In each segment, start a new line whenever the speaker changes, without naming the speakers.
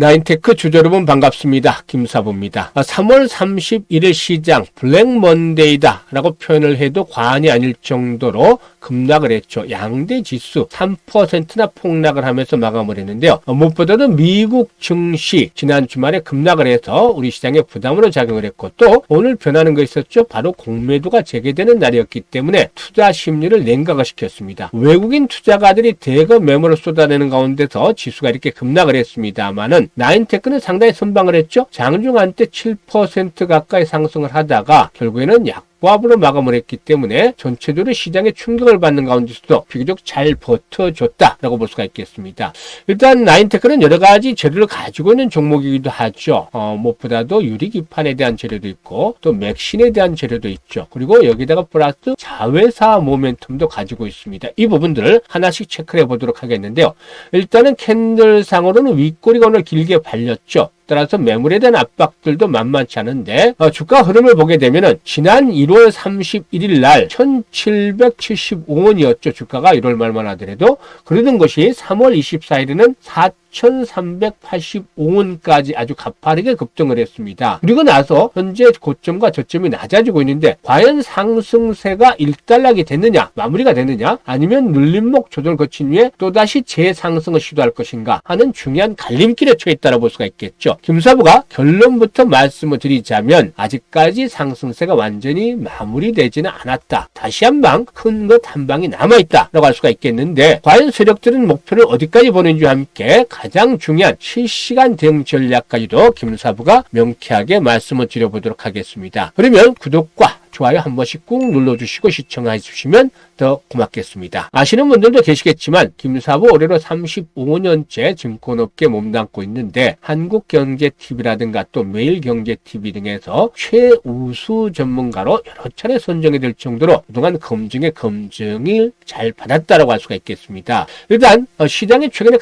나인테크 주주 여러분 반갑습니다. 김사부입니다. 3월 31일 시장 블랙 먼데이다 라고 표현을 해도 과언이 아닐 정도로 급락을 했죠. 양대 지수 3%나 폭락을 하면서 마감을 했는데요. 무엇보다도 미국 증시 지난 주말에 급락을 해서 우리 시장에 부담으로 작용을 했고, 또 오늘 변하는 거 있었죠. 바로 공매도가 재개되는 날이었기 때문에 투자 심리를 냉각을 시켰습니다. 외국인 투자가들이 대거 매물을 쏟아내는 가운데서 지수가 이렇게 급락을 했습니다만은 나인테크는 상당히 선방을 했죠. 장중 한때 7% 가까이 상승을 하다가 결국에는 약보합으로 마감을 했기 때문에 전체적으로 시장에 충격을 받는 가운데서도 비교적 잘 버텨줬다라고 볼 수가 있겠습니다. 일단 나인테크는 여러 가지 재료를 가지고 있는 종목이기도 하죠. 무엇보다도 유리기판에 대한 재료도 있고 또 맥신에 대한 재료도 있죠. 그리고 여기다가 플러스 자회사 모멘텀도 가지고 있습니다. 이 부분들을 하나씩 체크를 해보도록 하겠는데요. 일단은 캔들상으로는 윗꼬리가 오늘 길게 발렸죠. 따라서 매물에 대한 압박들도 만만치 않은데, 주가 흐름을 보게 되면은 지난 1월 31일 날 1775원이었죠. 주가가 1월 말만 하더라도. 그러던 것이 3월 24일에는 4,385원까지 아주 가파르게 급등을 했습니다. 그리고 나서 현재 고점과 저점이 낮아지고 있는데, 과연 상승세가 일단락이 됐느냐, 마무리가 됐느냐, 아니면 눌림목 조정을 거친 후에 또다시 재상승을 시도할 것인가 하는 중요한 갈림길에 처해 있다고 볼 수가 있겠죠. 김사부가 결론부터 말씀을 드리자면 아직까지 상승세가 완전히 마무리되지는 않았다. 다시 한 방, 큰 것 한 방이 남아있다라고 할 수가 있겠는데, 과연 세력들은 목표를 어디까지 보는지와 함께 가장 중요한 실시간 대응 전략까지도 김사부가 명쾌하게 말씀을 드려보도록 하겠습니다. 그러면 구독과 좋아요 한 번씩 꾹 눌러주시고 시청해 주시면 더 고맙겠습니다. 아시는 분들도 계시겠지만 김사부 올해로 35년째 증권업계에 몸담고 있는데, 한국경제TV라든가 또 매일경제TV 등에서 최우수 전문가로 여러 차례 선정이 될 정도로 그동안 검증을 잘 받았다라고 할 수가 있겠습니다. 일단 시장이 최근에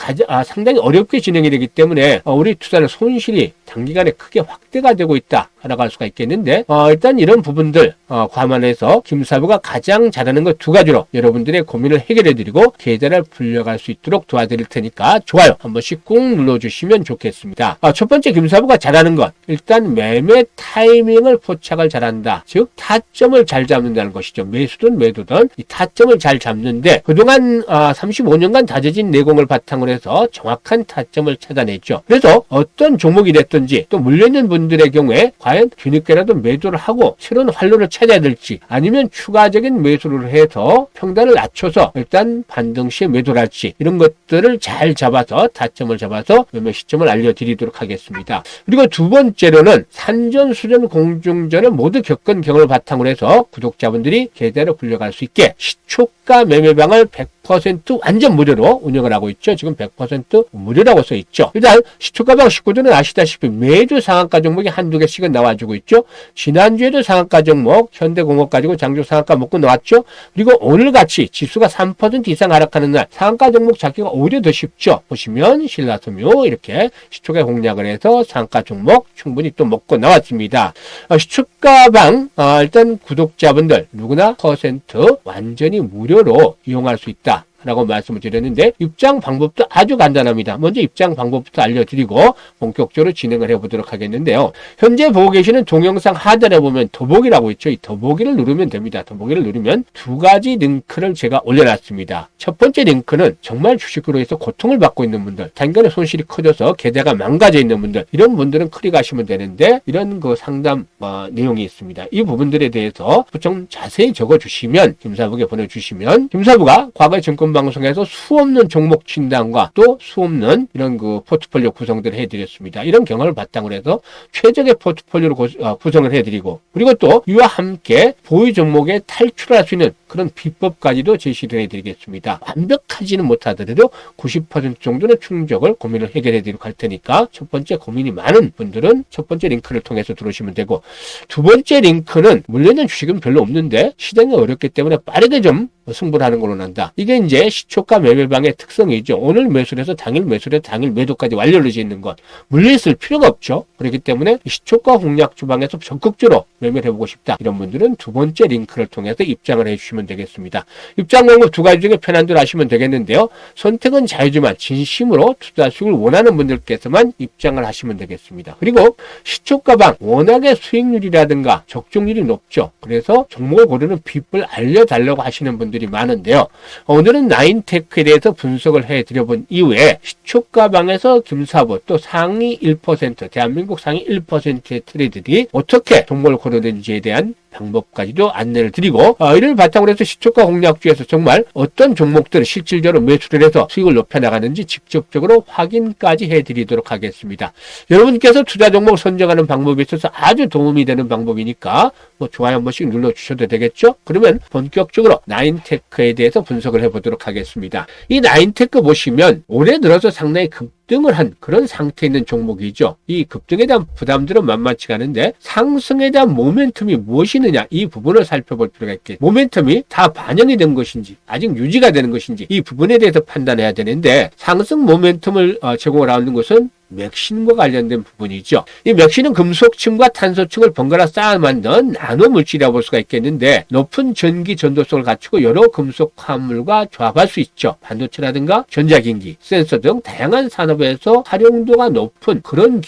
상당히 어렵게 진행이 되기 때문에 우리 투자는 손실이 단기간에 크게 확대가 되고 있다라고 할 수가 있겠는데, 일단 이런 부분들 감안해서 김사부가 가장 잘하는 것 두 가지로 여러분들의 고민을 해결해드리고 계좌를 불려갈 수 있도록 도와드릴 테니까 좋아요 한 번씩 꾹 눌러주시면 좋겠습니다. 첫 번째 김사부가 잘하는 것, 일단 매매 타이밍을 포착을 잘한다. 즉 타점을 잘 잡는다는 것이죠. 매수든 매도든 이 타점을 잘 잡는데, 그동안 35년간 다져진 내공을 바탕으로 해서 정확한 타점을 찾아냈죠. 그래서 어떤 종목이 됐든지 또 물려있는 분들의 경우에 과연 뒤늦게라도 매도를 하고 새로운 활로를 찾아야 될지, 아니면 추가적인 매수를 해서 평단을 낮춰서 일단 반등 시에 매도를 할지, 이런 것들을 잘 잡아서 타점을 잡아서 매매 시점을 알려드리도록 하겠습니다. 그리고 두 번째로는 산전수전 공중전을 모두 겪은 경험을 바탕으로 해서 구독자분들이 계좌를 굴려갈 수 있게 시초가 매매방을 100% 완전 무료로 운영을 하고 있죠. 지금 100% 무료라고 써 있죠. 일단 시초가방 19조는 아시다시피 매주 상한가 종목이 한두 개씩은 나와주고 있죠. 지난주에도 상한가 종목 현대공업 가지고 장중 상한가 먹고 나왔죠. 그리고 오늘같이 지수가 3% 이상 하락하는 날 상한가 종목 잡기가 오히려 더 쉽죠. 보시면 신라섬유 이렇게 시초가 공략을 해서 상한가 종목 충분히 또 먹고 나왔습니다. 시초가방 일단 구독자분들 누구나 퍼센트 완전히 무료로 이용할 수 있다 라고 말씀을 드렸는데, 입장 방법도 아주 간단합니다. 먼저 입장 방법부터 알려드리고 본격적으로 진행을 해보도록 하겠는데요. 현재 보고 계시는 동영상 하단에 보면 더보기라고 있죠. 이 더보기를 누르면 됩니다. 더보기를 누르면 두 가지 링크를 제가 올려놨습니다. 첫 번째 링크는 정말 주식으로 해서 고통을 받고 있는 분들, 단기간에 손실이 커져서 계좌가 망가져 있는 분들, 이런 분들은 클릭하시면 되는데, 이런 상담 내용이 있습니다. 이 부분들에 대해서 좀 자세히 적어주시면, 김사부에 보내주시면 김사부가 과거에 방송에서 수없는 종목 진단과 또 수없는 이런 포트폴리오 구성들을 해드렸습니다. 이런 경험을 바탕으로 해서 최적의 포트폴리오를 구성을 해드리고, 그리고 또 이와 함께 보유 종목에 탈출할 수 있는 그런 비법까지도 제시를 해드리겠습니다. 완벽하지는 못하더라도 90% 정도는 충족을 고민을 해결해드리고 할 테니까, 첫 번째 고민이 많은 분들은 첫 번째 링크를 통해서 들어오시면 되고, 두 번째 링크는 물려있는 주식은 별로 없는데 시장이 어렵기 때문에 빠르게 좀 승부를 하는 걸로 난다. 이게 이제 이게 시초가 매매방의 특성이죠. 오늘 매수를 해서 당일 매수를 해서 당일 매도까지 완료를 짓는 것. 물려있을 필요가 없죠. 그렇기 때문에 시초가 공략 주방에서 적극적으로 매매를 해보고 싶다. 이런 분들은 두 번째 링크를 통해서 입장을 해주시면 되겠습니다. 입장 방법 두 가지 중에 편한 대로 하시면 되겠는데요. 선택은 자유지만 진심으로 투자 수익을 원하는 분들께서만 입장을 하시면 되겠습니다. 그리고 시초가방 워낙에 수익률이라든가 적중률이 높죠. 그래서 종목을 고르는 팁을 알려달라고 하시는 분들이 많은데요. 오늘은 나인테크에 대해서 분석을 해드려본 이후에 시초가방에서 김사부 또 상위 1% 대한민국 상위 1%의 트레이더들이 어떻게 종목을 고르는지에 대한 방법까지도 안내를 드리고 이를 바탕으로 해서 시초가 공략주에서 정말 어떤 종목들을 실질적으로 매수를 해서 수익을 높여나가는지 직접적으로 확인까지 해드리도록 하겠습니다. 여러분께서 투자 종목 선정하는 방법에 있어서 아주 도움이 되는 방법이니까 좋아요 한 번씩 눌러주셔도 되겠죠? 그러면 본격적으로 나인테크에 대해서 분석을 해보도록 하겠습니다. 이 나인테크 보시면 올해 들어서 상당히 급등을 한 그런 상태에 있는 종목이죠. 이 급등에 대한 부담들은 만만치가 않은데 상승에 대한 모멘텀이 무엇이느냐 이 부분을 살펴볼 필요가 있겠죠. 모멘텀이 다 반영이 된 것인지 아직 유지가 되는 것인지 이 부분에 대해서 판단해야 되는데 상승 모멘텀을 제공을 하는 것은 맥신과 관련된 부분이죠. 이 맥신은 금속층과 탄소층을 번갈아 쌓아 만든 나노 물질이라고 볼 수가 있겠는데 높은 전기 전도성을 갖추고 여러 금속 화물과 조합할 수 있죠. 반도체라든가 전자기기, 센서 등 다양한 산업에서 활용도가 높은 그런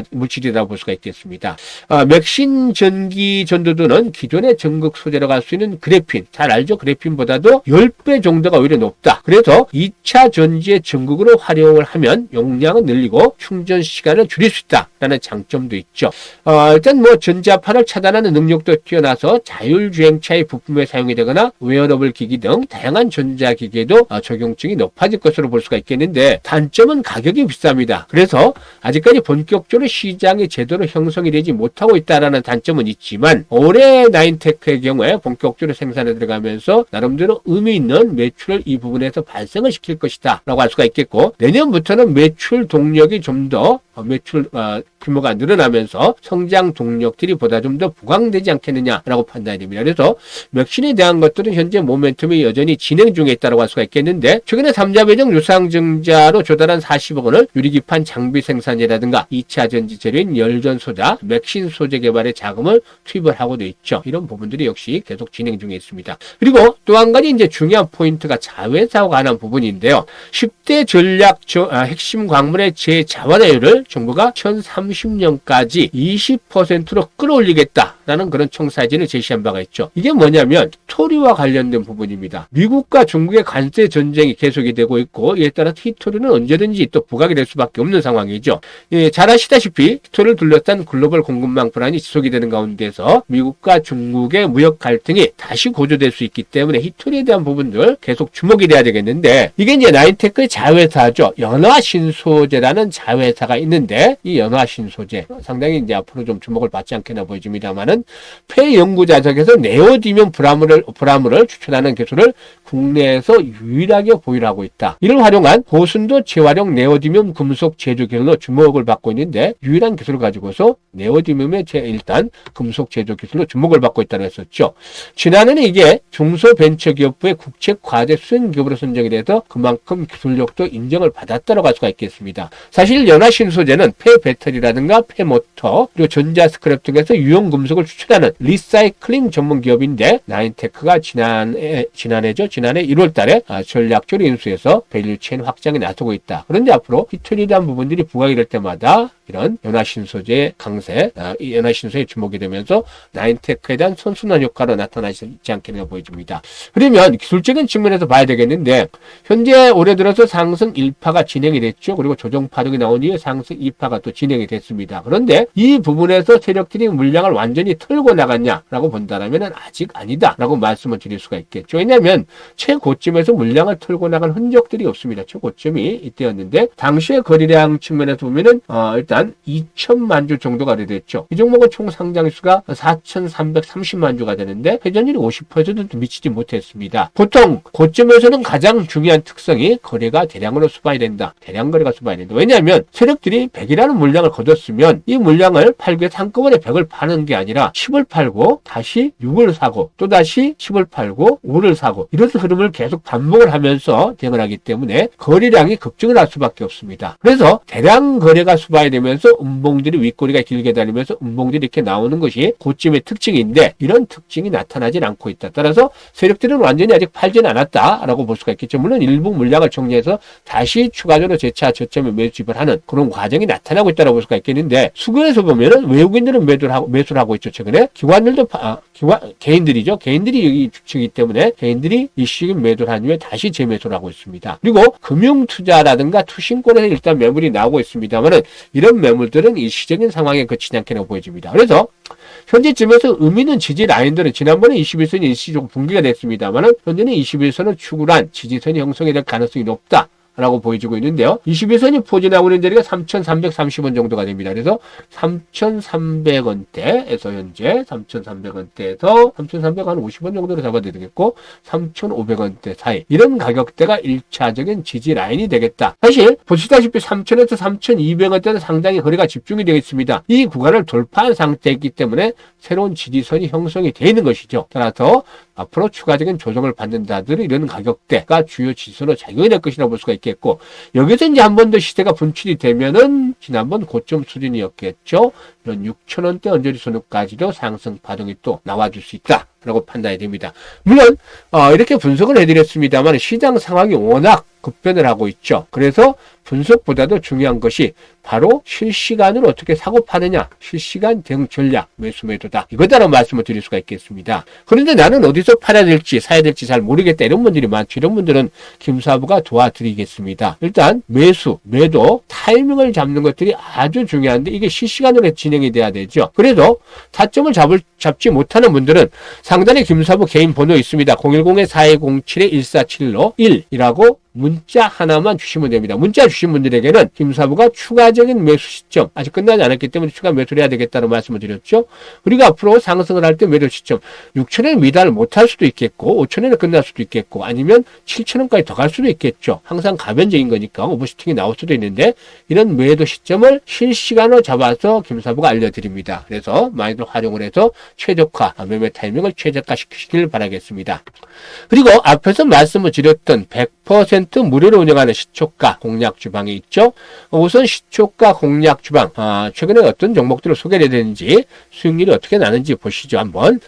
물질이라고 볼 수가 있겠습니다. 맥신 전기 전도도는 기존의 전극 소재로 갈 수 있는 그래핀, 잘 알죠? 그래핀보다도 10배 정도가 오히려 높다. 그래서 2차 전지의 전극으로 활용을 하면 용량은 늘리고 충전 시간을 줄일 수 있다라는 장점도 있죠. 일단 전자파를 차단하는 능력도 뛰어나서 자율주행차의 부품에 사용이 되거나 웨어러블 기기 등 다양한 전자기기에도 적용층이 높아질 것으로 볼 수가 있겠는데 단점은 가격이 비쌉니다. 그래서 아직까지 본격적으로 시장이 제대로 형성이 되지 못하고 있다라는 단점은 있지만 올해 나인테크의 경우에 본격적으로 생산에 들어가면서 나름대로 의미 있는 매출을 이 부분에서 발생을 시킬 것이다 라고 할 수가 있겠고 내년부터는 매출 동력이 좀 더 매출 규모가 늘어나면서 성장 동력들이 보다 좀 더 부각되지 않겠느냐라고 판단이 됩니다. 그래서 맥신에 대한 것들은 현재 모멘텀이 여전히 진행 중에 있다고 할 수가 있겠는데 최근에 3자 배정 유상증자로 조달한 40억 원을 유리기판 장비 생산이라든가 2차 전지 재료인 열전소자, 맥신 소재 개발에 자금을 투입을 하고도 있죠. 이런 부분들이 역시 계속 진행 중에 있습니다. 그리고 또 한 가지 이제 중요한 포인트가 자회사와 관한 부분인데요. 10대 전략 핵심 광물의 재자원화율을 정부가 2030년까지 20%로 끌어올리겠다라는 그런 청사진을 제시한 바가 있죠. 이게 뭐냐면 히토리와 관련된 부분입니다. 미국과 중국의 관세 전쟁이 계속이 되고 있고 이에 따라 히토리는 언제든지 또 부각이 될 수밖에 없는 상황이죠. 잘 아시다시피 히토리를 둘러싼 글로벌 공급망 불안이 지속이 되는 가운데서 미국과 중국의 무역 갈등이 다시 고조될 수 있기 때문에 히토리에 대한 부분들 계속 주목이 돼야 되겠는데 이게 이제 나인테크의 자회사죠. 연화신소재라는 자회사가 있는데 이 연화신소재 상당히 이제 앞으로 좀 주목을 받지 않겠나 보여집니다만은 폐 연구 자석에서 네오디뮴 브라물을 추출하는 기술을 국내에서 유일하게 보유하고 있다. 이를 활용한 고순도 재활용 네오디뮴 금속 제조 기술로 주목을 받고 있는데 유일한 기술을 가지고서 네오디뮴의 일단 금속 제조 기술로 주목을 받고 있다고 했었죠. 지난해는 이게 중소벤처기업부의 국책과제 수행기업으로 선정이 돼서 그만큼 기술력도 인정을 받았다고 할 수가 있겠습니다. 사실 연화신소재는 폐배터리라든가 폐모터 그리고 전자스크랩 등에서 유용금속을 추출하는 리사이클링 전문 기업인데 나인테크가 지난해 1월 달에 전략적으로 인수해서 밸류체인 확장에 나서고 있다. 그런데 앞으로 히토리에 대한 부분들이 부각이 될 때마다 이런 연화신소재의 강세, 이 연화신소재에 주목이 되면서 나인테크에 대한 선순환 효과로 나타나지 않겠나 보여집니다. 그러면 기술적인 측면에서 봐야 되겠는데 현재 올해 들어서 상승 1파가 진행이 됐죠. 그리고 조정 파동이 나온 이후에 상승 2파가 또 진행이 됐습니다. 그런데 이 부분에서 세력들이 물량을 완전히 털고 나갔냐라고 본다면 아직 아니다라고 말씀을 드릴 수가 있겠죠. 왜냐하면 최고점에서 물량을 털고 나간 흔적들이 없습니다. 최고점이 이때였는데 당시의 거래량 측면에서 보면은 일단 한 2천만 주 정도가 됐죠. 이 종목은 총 상장수가 4,330만 주가 되는데 회전율이 50%도 미치지 못했습니다. 보통 고점에서는 가장 중요한 특성이 거래가 대량으로 수반이 된다. 대량 거래가 수반이 된다. 왜냐하면 세력들이 100이라는 물량을 거뒀으면 이 물량을 팔기 위해서 한꺼번에 100을 파는 게 아니라 10을 팔고 다시 6을 사고 또다시 10을 팔고 5를 사고 이런 흐름을 계속 반복을 하면서 대응을 하기 때문에 거래량이 급증을 할 수밖에 없습니다. 그래서 대량 거래가 수반이 되면서 음봉들이 윗꼬리가 길게 다니면서 음봉들이 이렇게 나오는 것이 고점의 특징인데 이런 특징이 나타나진 않고 있다. 따라서 세력들은 완전히 아직 팔지는 않았다라고 볼 수가 있겠죠. 물론 일부 물량을 정리해서 다시 추가적으로 재차 저점에 매수입을 하는 그런 과정이 나타나고 있다고 볼 수가 있겠는데 수급에서 보면은 외국인들은 매수를 하고 있죠. 최근에 기관들도 개인들이죠. 개인들이 여기 주축이기 때문에 개인들이 일시적인 매도를 한 후에 다시 재매수를 하고 있습니다. 그리고 금융투자라든가 투신권에서 일단 매물이 나오고 있습니다만은 이런 매물들은 일시적인 상황에 그치지 않게 보여집니다. 그래서 현재쯤에서 의미 있는 지지 라인들은 지난번에 21선이 일시적으로 붕괴가 됐습니다만은 현재는 21선을 추구한 지지선이 형성이 될 가능성이 높다. 라고 보여지고 있는데요. 21선이 포진하고 있는 자리가 3,330원 정도가 됩니다. 그래서 3,300원대에서 현재 3,300원대에서 3,350원 정도로 잡아야 되겠고 3,500원대 사이 이런 가격대가 1차적인 지지 라인이 되겠다. 사실 보시다시피 3,000에서 3,200원대는 상당히 거래가 집중이 되어 있습니다. 이 구간을 돌파한 상태이기 때문에 새로운 지지선이 형성이 되어 있는 것이죠. 따라서 앞으로 추가적인 조정을 받는다들 이런 가격대가 주요 지수로 작용이 될 것이라고 볼 수가 있겠고 여기서 이제 한 번 더 시세가 분출이 되면은 지난번 고점 수준이었겠죠. 이런 6,000원대 언저리 손목까지도 상승 파동이 또 나와줄 수 있다. 라고 판단이 됩니다. 물론 이렇게 분석을 해드렸습니다만 시장 상황이 워낙 급변을 하고 있죠. 그래서 분석보다도 중요한 것이 바로 실시간으로 어떻게 사고 파느냐, 실시간 대응 전략, 매수 매도다. 이거다라고 말씀을 드릴 수가 있겠습니다. 그런데 나는 어디서 팔아야 될지 사야 될지 잘 모르겠다 이런 분들이 많죠. 이런 분들은 김사부가 도와드리겠습니다. 일단 매수, 매도, 타이밍을 잡는 것들이 아주 중요한데 이게 실시간으로 진행이 돼야 되죠. 그래서 타점을 잡지 못하는 분들은 상단에 김사부 개인 번호 있습니다. 010-4207-1471로 1이라고 문자 하나만 주시면 됩니다. 문자 주신 분들에게는 김사부가 추가적인 매수 시점 아직 끝나지 않았기 때문에 추가 매수를 해야 되겠다는 말씀을 드렸죠. 그리고 앞으로 상승을 할 때 매도 시점 6,000원 미달을 못할 수도 있겠고 5,000원에 끝날 수도 있겠고 아니면 7,000원까지 더 갈 수도 있겠죠. 항상 가변적인 거니까 오버슈팅이 나올 수도 있는데 이런 매도 시점을 실시간으로 잡아서 김사부가 알려드립니다. 그래서 많이들 활용을 해서 최적화 매매 타이밍을 최적화시키길 바라겠습니다. 그리고 앞에서 말씀을 드렸던 100% 무료로 운영하는 시초가 공략 주방이 있죠. 우선 시초가 공략 주방 최근에 어떤 종목들을 소개를 해야 되는지 수익률이 어떻게 나는지 보시죠. 한번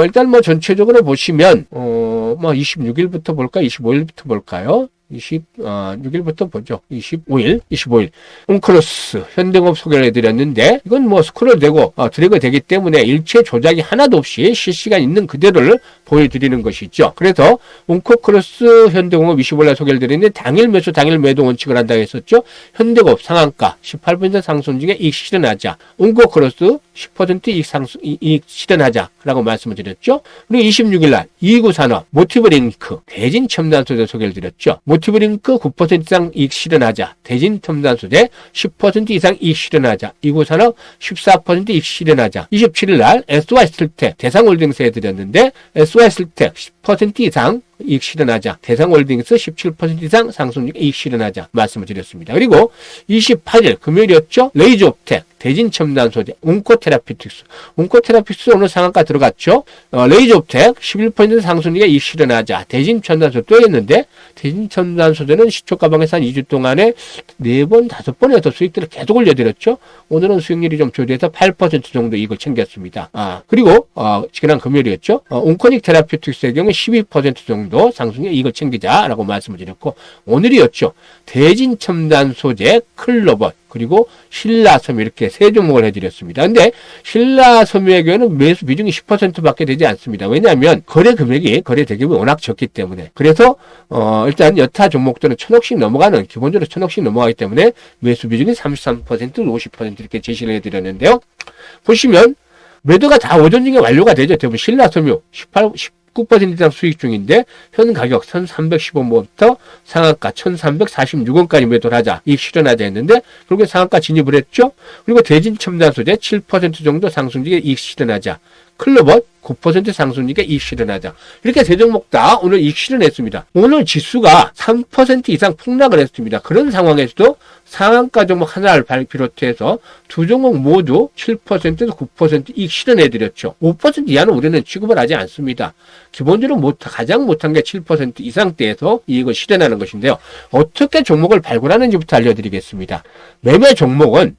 일단 전체적으로 보시면 26일부터 볼까요? 25일부터 볼까요? 26일부터 보죠. 25일. 웅크로스, 현대공업 소개를 해드렸는데, 이건 스크롤 되고, 드래그 되기 때문에 일체 조작이 하나도 없이 실시간 있는 그대로를 보여드리는 것이죠. 그래서, 웅크로스, 현대공업 25일날 소개를 드렸는데, 당일 매수, 당일 매도 원칙을 한다고 했었죠. 현대공업 상한가, 18% 상승 중에 이익 실현하자. 웅크로스, 10% 이익 실현하자라고 말씀을 드렸죠. 그리고 26일날, 2구산업, 모티브링크, 대진첨단소재 소개를 드렸죠. 모티브링크 9% 이상 이익 실현하자. 대진첨단소재 10% 이상 이익 실현하자. 2구산업 14% 이익 실현하자. 27일날 SY스틸텍 대상홀딩스 해드렸는데 SY스틸텍 10% 이상 이익 실현하자. 대상홀딩스 17% 이상 상승률 이익 실현하자 말씀을 드렸습니다. 그리고 28일 금요일이었죠. 레이저옵텍 대진첨단소재 웅코테라피틱스 오늘 상한가 들어갔죠. 레이저옵텍 11% 상승률 이익 실현하자. 대진첨단소재 또 했는데 대진첨단소재는 시초가방에서 한 2주 동안에 4번, 5번에서 수익들을 계속 올려드렸죠. 오늘은 수익률이 좀 조절해서 8% 정도 이익을 챙겼습니다. 그리고 지난 금요일이었죠. 웅코닉 테라피틱스의 경우 12% 정도 상승률 이익을 챙기자라고 말씀을 드렸고 오늘이었죠. 대진첨단소재 클로버 그리고 신라섬유 이렇게 세 종목을 해드렸습니다. 근데 신라섬유의 경우는 매수 비중이 10%밖에 되지 않습니다. 왜냐하면 거래 대금이 워낙 적기 때문에. 그래서 일단 여타 종목들은 1,000억씩 넘어가는 기본적으로 1,000억씩 넘어가기 때문에 매수 비중이 33%, 50% 이렇게 제시를 해드렸는데요. 보시면 매도가 다 오전 중에 완료가 되죠. 대부분 신라섬유 19% 이상 수익 중인데 현 가격 1315원부터 상한가 1346원까지 매도를 하자, 이익 실현하자 했는데 결국에 상한가 진입을 했죠. 그리고 대진 첨단 소재 7% 정도 상승직에 이익 실현하자, 클로버 9% 상승률에 이익 실현하자. 이렇게 세 종목 다 오늘 이익 실현했습니다. 오늘 지수가 3% 이상 폭락을 했습니다. 그런 상황에서도 상한가 종목 하나를 비롯해서 두 종목 모두 7%에서 9% 이익 실현해드렸죠. 5% 이하는 우리는 취급을 하지 않습니다. 기본적으로 가장 못한 게 7% 이상대에서 이익을 실현하는 것인데요. 어떻게 종목을 발굴하는지부터 알려드리겠습니다. 매매 종목은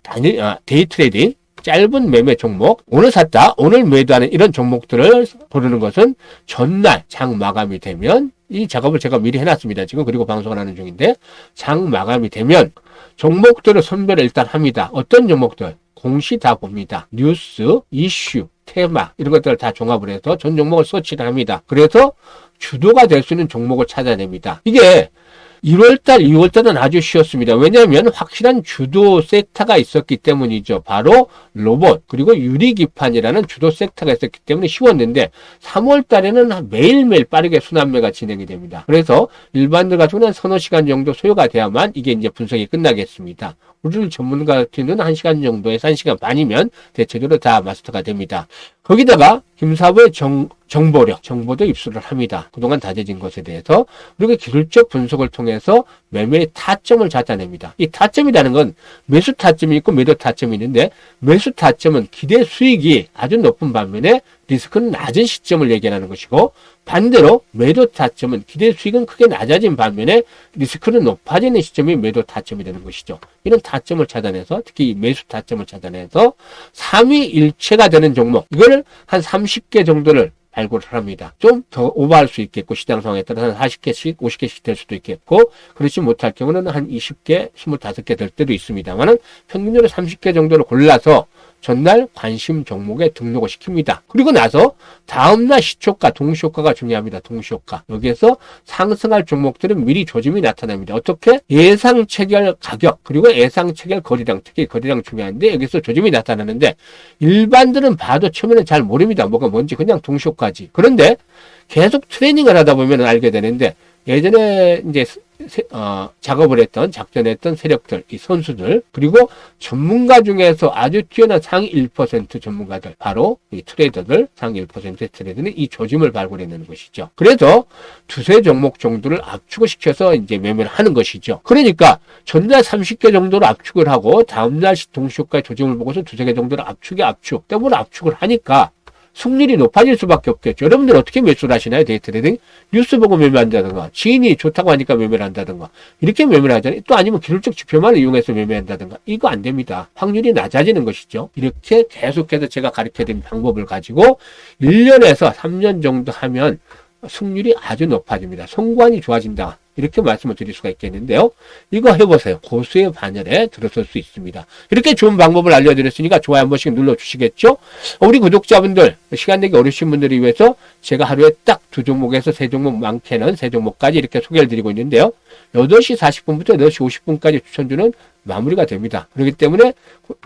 데이 트레이딩, 짧은 매매 종목, 오늘 샀다, 오늘 매도하는 이런 종목들을 고르는 것은 전날 장 마감이 되면, 이 작업을 제가 미리 해놨습니다. 지금 그리고 방송을 하는 중인데, 장 마감이 되면 종목들을 선별을 일단 합니다. 어떤 종목들? 공시 다 봅니다. 뉴스, 이슈, 테마 이런 것들을 다 종합을 해서 전 종목을 서치를 합니다. 그래서 주도가 될 수 있는 종목을 찾아냅니다. 이게 1월달, 2월달은 아주 쉬웠습니다. 왜냐하면 확실한 주도 섹터가 있었기 때문이죠. 바로 로봇, 그리고 유리기판이라는 주도 섹터가 있었기 때문에 쉬웠는데 3월달에는 매일매일 빠르게 순환매가 진행이 됩니다. 그래서 일반들 가지고는 서너 시간 정도 소요가 돼야만 이게 이제 분석이 끝나겠습니다. 우리 전문가 같은 경우는 1시간 정도에서 1시간 반이면 대체적으로 다 마스터가 됩니다. 거기다가 김사부의 정보도 입수를 합니다. 그동안 다져진 것에 대해서. 그리고 기술적 분석을 통해서 매매의 타점을 찾아냅니다. 이 타점이라는 건 매수 타점이 있고 매도 타점이 있는데, 매수 타점은 기대 수익이 아주 높은 반면에 리스크는 낮은 시점을 얘기하는 것이고, 반대로 매도 타점은 기대 수익은 크게 낮아진 반면에 리스크는 높아지는 시점이 매도 타점이 되는 것이죠. 이런 타점을 찾아내서, 특히 매수 타점을 찾아내서 3위일체가 되는 종목, 이거를 한 30개 정도를 발굴을 합니다. 좀 더 오버할 수 있겠고, 시장 상황에 따라서 한 40개씩, 50개씩 될 수도 있겠고, 그렇지 못할 경우는 한 20개, 25개 될 때도 있습니다만, 평균적으로 30개 정도를 골라서 전날 관심 종목에 등록을 시킵니다. 그리고 나서 다음날 시초가, 동시효과가 중요합니다. 동시효과. 여기에서 상승할 종목들은 미리 조짐이 나타납니다. 어떻게? 예상 체결 가격, 그리고 예상 체결 거래량, 특히 거래량 중요한데 여기서 조짐이 나타나는데, 일반들은 봐도 처음에는 잘 모릅니다. 뭐가 뭔지. 그냥 동시효과지. 그런데 계속 트레이닝을 하다 보면 알게 되는데, 예전에 이제 작업을 했던, 작전했던 세력들, 이 선수들, 그리고 전문가 중에서 아주 뛰어난 상위 1% 전문가들, 바로 이 트레이더들, 상위 1%의 트레이더는 이 조짐을 발굴해내는 것이죠. 그래서 두세 종목 정도를 압축을 시켜서 이제 매매를 하는 것이죠. 그러니까 전날 30개 정도를 압축을 하고 다음날 동시효과의 조짐을 보고서 두세 개 정도를 더블 압축을 하니까 승률이 높아질 수밖에 없겠죠. 여러분들 어떻게 매수를 하시나요? 데이 트레이딩? 뉴스 보고 매매한다든가, 지인이 좋다고 하니까 매매를 한다든가, 이렇게 매매를 하잖아요. 또 아니면 기술적 지표만을 이용해서 매매한다든가, 이거 안 됩니다. 확률이 낮아지는 것이죠. 이렇게 계속해서 제가 가르쳐드린 방법을 가지고 1년에서 3년 정도 하면 승률이 아주 높아집니다. 성관이 좋아진다. 이렇게 말씀을 드릴 수가 있겠는데요. 이거 해보세요. 고수의 반열에 들어설 수 있습니다. 이렇게 좋은 방법을 알려드렸으니까 좋아요 한 번씩 눌러주시겠죠? 우리 구독자분들, 시간 내기 어려우신 분들을 위해서 제가 하루에 딱 2종목에서 3종목, 많게는 3종목까지 이렇게 소개를 드리고 있는데요. 8시 40분부터 8시 50분까지 추천주는 마무리가 됩니다. 그렇기 때문에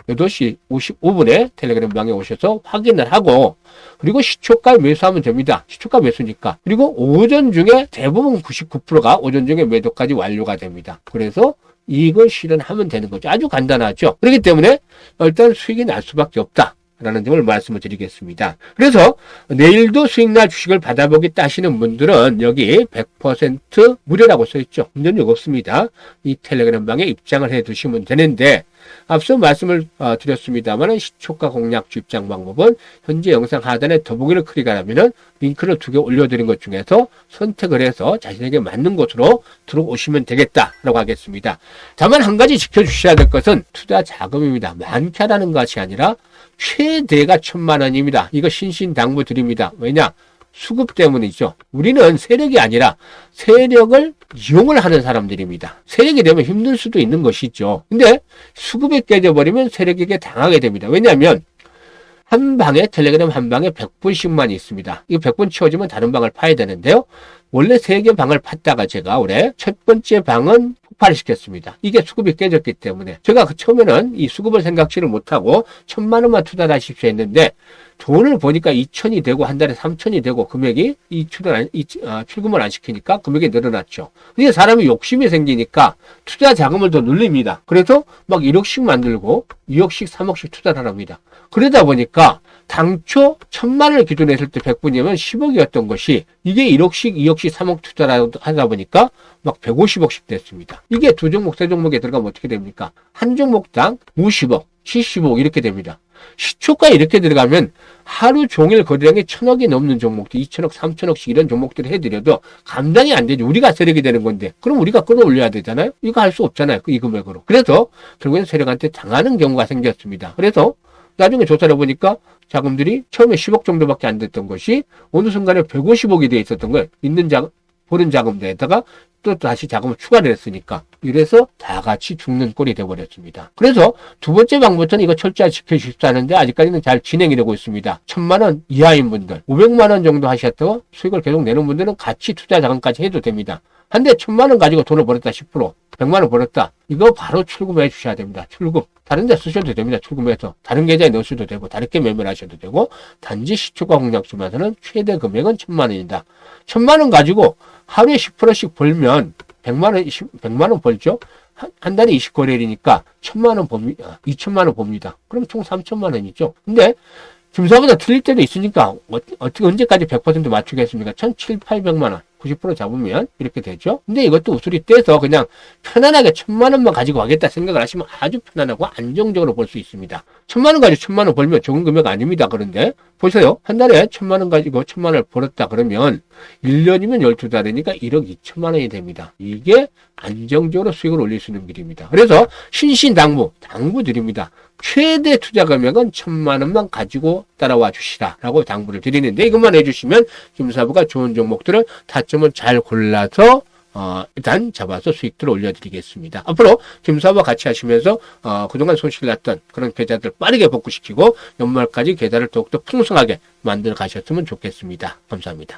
8시 55분에 텔레그램 방에 오셔서 확인을 하고, 그리고 시초가 매수하면 됩니다. 시초가 매수니까. 그리고 오전 중에 대부분 99%가 오전 중에 매도까지 완료가 됩니다. 그래서 이걸 실현하면 되는 거죠. 아주 간단하죠. 그렇기 때문에 일단 수익이 날 수밖에 없다 라는 점을 말씀을 드리겠습니다. 그래서 내일도 수익날 주식을 받아보겠다 하시는 분들은 여기 100% 무료라고 써있죠. 문제는 없습니다. 이 텔레그램 방에 입장을 해 두시면 되는데, 앞서 말씀을 드렸습니다만 시초가 공략주 입장 방법은 현재 영상 하단에 더보기를 클릭하면은 링크를 2개 올려드린 것 중에서 선택을 해서 자신에게 맞는 곳으로 들어오시면 되겠다라고 하겠습니다. 다만 한 가지 지켜주셔야 될 것은 투자 자금입니다. 많게 하라는 것이 아니라 최대가 1,000만 원입니다. 이거 신신당부 드립니다. 왜냐? 수급 때문이죠. 우리는 세력이 아니라 세력을 이용을 하는 사람들입니다. 세력이 되면 힘들 수도 있는 것이죠. 근데 수급이 깨져버리면 세력에게 당하게 됩니다. 왜냐하면 한 방에, 텔레그램 한 방에 100분씩만 있습니다. 이거 100분 채워지면 다른 방을 파야 되는데요. 원래 3개 방을 팠다가 제가 올해 첫 번째 방은 폭발을 시켰습니다. 이게 수급이 깨졌기 때문에 제가 처음에는 이 수급을 생각지를 못하고 1,000만 원만 투자를 하십시오 했는데 돈을 보니까 2천이 되고 한 달에 3천이 되고 금액이 출금을 안 시키니까 금액이 늘어났죠. 근데 사람이 욕심이 생기니까 투자 자금을 더 늘립니다. 그래서 막 1억씩 만들고 2억씩 3억씩 투자를 합니다. 그러다 보니까 당초 1,000만 원을 기준으로 했을 때 100분이면 10억이었던 것이 이게 1억씩 2억씩 3억 투자를 하다 보니까 막 150억씩 됐습니다. 이게 두 종목 세 종목에 들어가면 어떻게 됩니까? 한 종목당 50억 70억 이렇게 됩니다. 시초가 이렇게 들어가면 하루 종일 거래량이 1,000억이 넘는 종목들 2,000억 3,000억씩 이런 종목들을 해드려도 감당이 안 되죠. 우리가 세력이 되는 건데 그럼 우리가 끌어올려야 되잖아요. 이거 할 수 없잖아요. 이 금액으로. 그래서 결국엔 세력한테 당하는 경우가 생겼습니다. 그래서 나중에 조사를 해보니까 자금들이 처음에 10억 정도밖에 안 됐던 것이 어느 순간에 150억이 돼 있었던 거예요. 있는 자금, 버는 자금에다가 또 다시 자금을 추가를 했으니까 이래서 다 같이 죽는 꼴이 돼버렸습니다. 그래서 두 번째 방법부터는 이거 철저히 지켜주십사 하는데 아직까지는 잘 진행이 되고 있습니다. 1,000만 원 이하인 분들 500만 원 정도 하셨다고 수익을 계속 내는 분들은 같이 투자 자금까지 해도 됩니다. 한데 1,000만 원 가지고 돈을 벌었다 10% 100만 원 벌었다 이거 바로 출금해 주셔야 됩니다. 출금 다른 데 쓰셔도 됩니다. 출금해서 다른 계좌에 넣으셔도 되고 다르게 매매를 하셔도 되고 단지 시초가 공략수면서는 최대 금액은 1,000만 원이다. 1,000만 원 가지고 하루에 10%씩 벌면 100만 원 벌죠. 한 달에 20거래일이니까 1,000만 원 봅니다. 2,000만 원 봅니다. 그럼 총 3,000만 원이죠. 근데 김사보다 틀릴 때도 있으니까 어떻게 언제까지 100% 맞추겠습니까? 1,700, 800만 원. 90% 잡으면 이렇게 되죠. 근데 이것도 우수리 떼서 그냥 편안하게 1,000만 원만 가지고 가겠다 생각을 하시면 아주 편안하고 안정적으로 벌 수 있습니다. 1,000만 원 가지고 1,000만 원 벌면 적은 금액 아닙니다. 그런데 보세요. 한 달에 1,000만 원 가지고 1,000만 원을 벌었다 그러면 1년이면 12달이니까 1억 2천만 원이 됩니다. 이게 안정적으로 수익을 올릴 수 있는 길입니다. 그래서 신신당부 드립니다. 최대 투자 금액은 1,000만 원만 가지고 따라와 주시라라고 당부를 드리는데 이것만 해주시면 김사부가 좋은 종목들을 타점을 잘 골라서 일단 잡아서 수익들을 올려드리겠습니다. 앞으로 김사부와 같이 하시면서 그동안 손실 났던 그런 계좌들 빠르게 복구시키고 연말까지 계좌를 더욱더 풍성하게 만들어 가셨으면 좋겠습니다. 감사합니다.